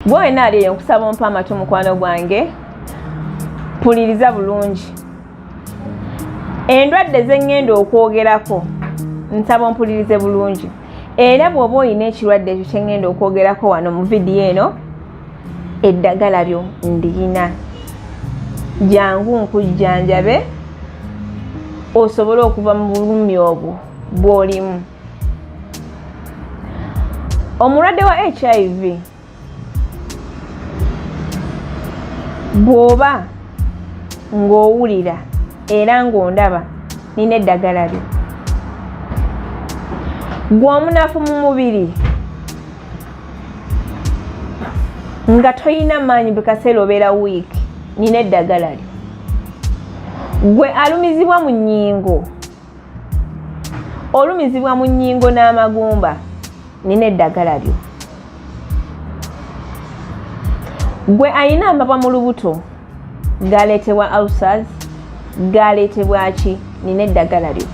Gwe nali nkusaba mpa amatu mukwano gwange puliriza bulungi. Endwadde zengenda okwogerako nsaba mpulirize bulungi. Era bw'oba olina ekirwadde ekyo kye ngenda okwogerako wano mu vidiyo eno, eddagala lyo ndiyina. Jangu nkujjanjabe osobole okuva mu bulumi obwo bw'olimu. Omulwadde wa HIV bw'oba ng'owulira era ng'ondaba nina eddagala lyo, gwe omunafu mu mubiri nga toyina maanyi buli kaseera obeera wiiki, nina eddagala lyo. Gwe alumizibwa mu nnyingo, olumizibwa mu nnyingo n'amagumba, nina eddagala lyo. Gwe alina amabwa mu lubuto galeetebwa ulcers, galeetebwa ki, nina eddagala lyo.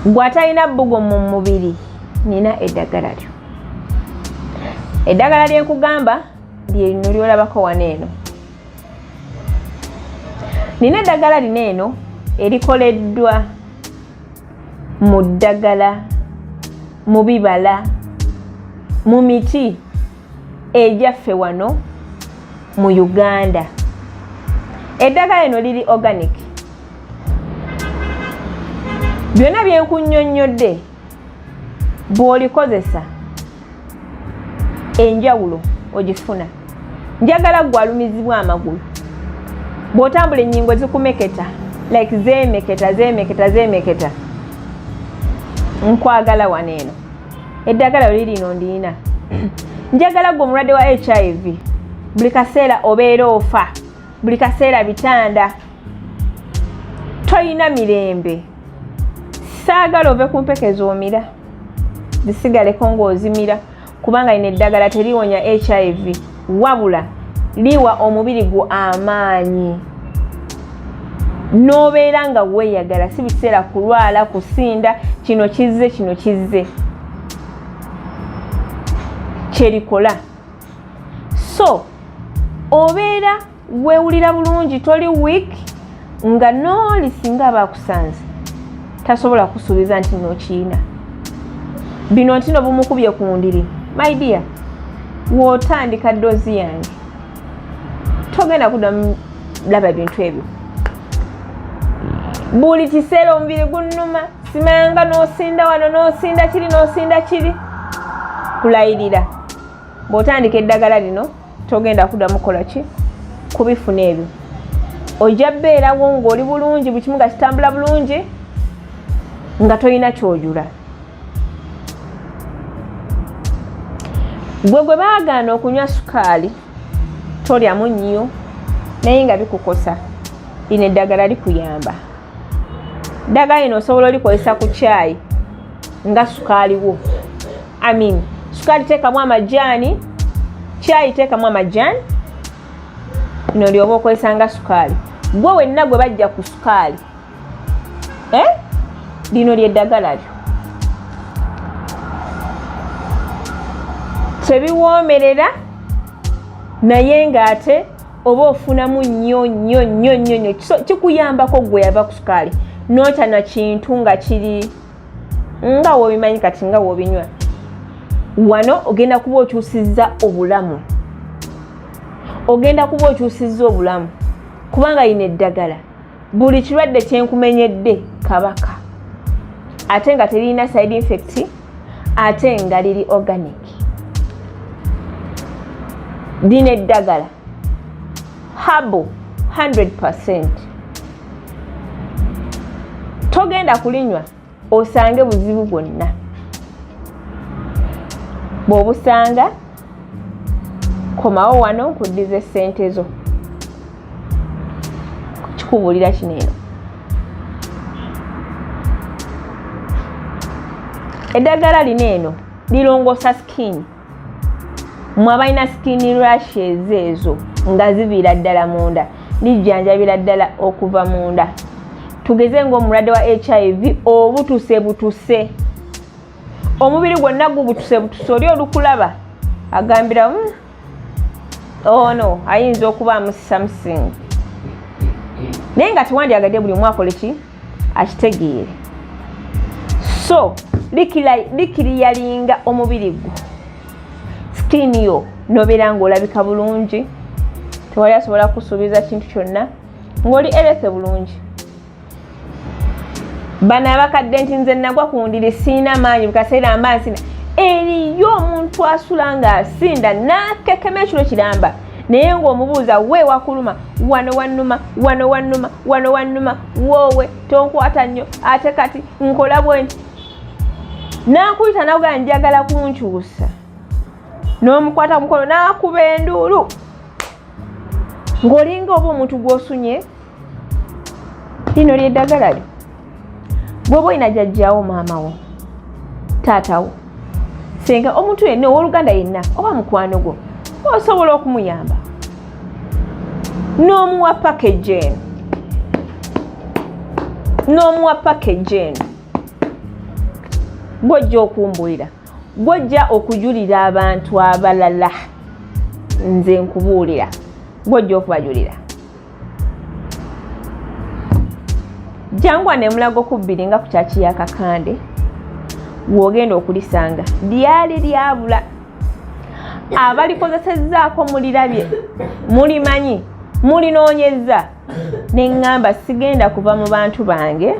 Gwe atalina bbugo mu mubiri, nina eddagala lyo. Eddagala lye nkugamba lye lino lyolabako wano eno. Nina eddagala lino eno erikoleddwa mu ddagala, mu bibala, mu miti egyaffe wano mu Uganda. Eddagala lino liri organic. Byonna bye nkunnyonnyodde bw'olikozesa enjawulo ogifuna. Njagala gwe alumizibwa amagulu, bw'otambula ennyingo zikumeketa, like zeemeketa, nkwagala wano eno. Eddagala lino ndiyina. Njagala gwe omulwadde wa HIV, buli kaseera obeera ofa, buli kaseera bitanda, toyina mirembe. Saagala ove ku mpeke zoomira, zisigaleko ng'ozimira, kubanga lino eddagala teriwonya HIV, wabula liwa omubiri gwo amaanyi. N'obeera nga weeyagala, si biseera kulwala, kusinda, kino kizze. Kyerikola. So, obeera weewulira bulungi, toli weak, nga n'oli singa baakusanze tasobola kusuubiza nti n'okiyina. Bino ntino bumukubye ku ndiri. My dear, w'otandika ddoozi yange togenda kuddamu laba bintu ebyo. Buli kiseera omubiri gunnuma, simanga n'osinda wano, n'osinda kiri. Kulayirira bw'otandika eddagala lino togenda kuddamu kukola ki? Kubifuna ebyo. Ojja bbeerawo ng'oli bulungi, buli kimu nga kitambula bulungi, nga toyina ky'ojula. Gwe baagaana okunywa sukaali tolyamu nnyo naye nga bikukosa, lino eddagala likuyamba. Eddagala lino osobola olikozesa ku caayi nga sukaali wo. Sukaali teekamu amajaani, caayi teekamu amajaani, lino lyoba okozesa nga sukaali. Gwe wenna gwe bajja ku sukaali, lino ly'eddagala lyo. Tebiwoomerera naye ng'ate oba ofunamu nnyo, kikuyambako gwe yava ku sukaali. Nota na kintu nga kiri nga w'obimanyi kati nga w'obinywa. Wano ogenda kuba okyusizza obulamu. Kubanga lino eddagala buli kirwadde kyenkumenyedde kabaka. Ate nga terina side effect, ate nga liri organic. Lino eddagala herbal 100%. Togenda kulinywa osange buzibu bwonna. Bw'obusanga komawo wano nkuddize ssente zo. Kikubuulira kino eno. Eddagala lino eno lirongoosa skin. Mmwe abalina skin rashes ezo nga ziviira ddala munda, lijjanjabira ddala okuva munda. Tugeze ng'omulwadde wa HIV obutuse. Omubiri gwonna gubutuse oli olukulaba agambira ono ayinza okuba mu something naye nga tewandyagadde buli omwe akole ki akitegeere. So likiriyalinga omubiri gwo skin yo nobeera ng'olabika bulungi, tewali asobola kusuubiza kintu kyonna, ng'oli erese bulungi. Bano abakadde nti nze nagwa ku ndiri siina maanyi bukaseera mba nsina, eriyo omuntu asula ng'asinda n'akekema ekiro kiramba naye ng'omubuuza weewa kuluma wano wannuma woowe tonkwata nnyo ate kati nkola bwenti n'akuyita nakugaa njagala kunkyusa n'omukwata mukono n'akuba enduulu ng'olinga oba omuntu gw'osunye. Lino ly'eddagala lyo bw'oba olina jjajjaawo maamawo taatawo senga omuntu yenna ow'oluganda yenna oba mukwano gwo osobola okumuyamba n'omuwa package eno gwojja okumbulira, gwojja okujulira abantu abalala, nze nkubuulira gwojja okubajulira. Jangwa ne mulago ku bbiri nga ku kyaki ya Kakande w'ogenda okulisanga lyali lyabula. Abalikozesezzaako mulirabye, mulimanyi, mulinoonyezza. Ne ŋŋamba sigenda kuva mu bantu bange,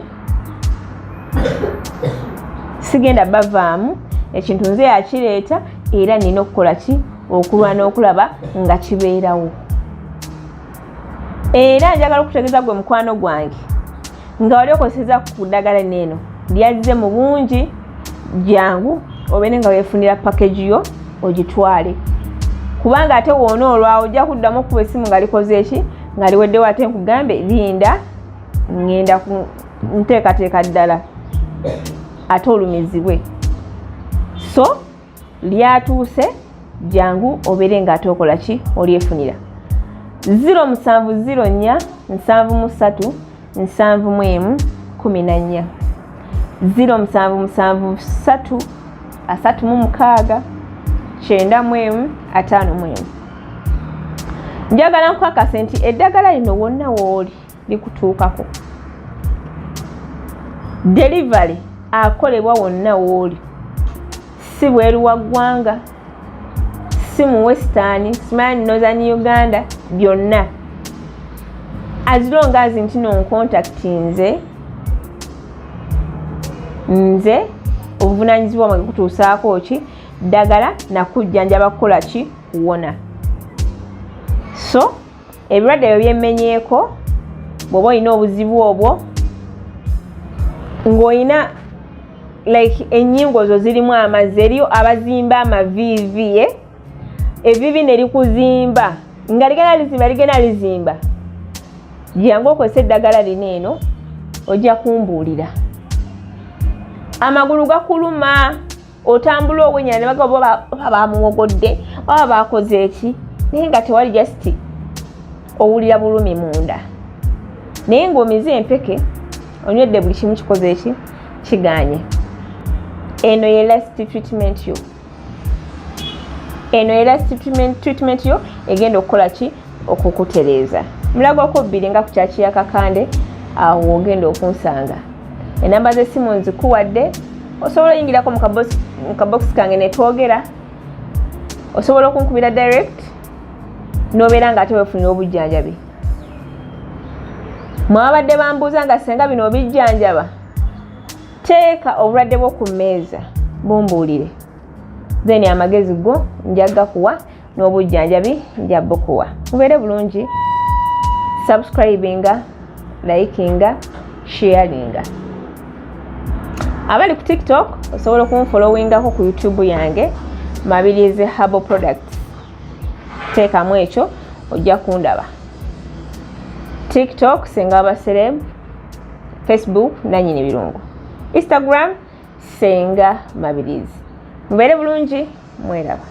sigenda bavaamu, ekintu nze yakireeta era nina okukola ki okulwana okulaba nga kibeerawo. Era njagala okutegeeza gwe mukwano gwange nga wali okozesezza ku ddagala neeno lyazze mu bungi, jangu obeere nga weefunira package yo ogitwale, kubanga ate woona olwawo ojja kuddamu okuba essimu nga likoze eki nga liweddewo ate nkugambe linda ngenda nteekateeka ddala ate olumizibwe. So lyatuuse, jangu obeere nga ate okola ki olyefunira. 0704 73 71 14 0773 36 91 51. Njagala nkukakasa nti eddagala lino wonna wooli likutuukako. Delivery akolebwa wonna wooli, si bweru wa ggwanga, si mu Western, Smart Northern Uganda, byonna. As long as nti noncontact nze obuvunanyizibwa mwe kutuusaako ki ddagala nakujjanjaba kukola ki kuwona. So ebirwadde ebyo byemmenyeeko bw'oba olina obuzibu obwo ng'olina like ennyingo zo zirimu amazzi, eriyo abazimba amaviivi evivi ne likuzimba nga ligenda lizimba, jangu okozesa eddagala lino eno ojja kumbuulira. Amagulu gakuluma, otambula owenya ne bagamba oba bamuwogodde oba bakoze eki, naye nga tewali just owulira bulumi munda. Naye ng'omize empeke onywedde buli kimu kikoze eki kiganye. Eno ye last treatment yo. Treatment yo egenda okukola ki okukutereeza. Mulago ko bbiri nga ku kyaki ya Kakande awo ogenda okunsanga. Enamba z'essimu nzikuwadde, osobola oyingirako mu kabox kange ne twogera, osobola okunkubira direct n'obeera nga ate weefunira obujjanjabi. Mwabadde bambuuza nga senga bino obijjanjaba, teeka obulwadde bwo ku mmeeza bumbuulire, then amagezi go njaga kuwa n'obujjanjabi njabbo kuwa. Mubeere bulungi, subscribinga, likinga, sharinga. Abali ku TikTok osobola okunfollowingako ku YouTube yange Mabirizi Herbal Products. Teekamu ekyo ojja kundaba. TikTok SengaMabirizi, Facebook Nanyini Birungu, Instagram SengaMabirizi. Mubeere bulungi, mweraba.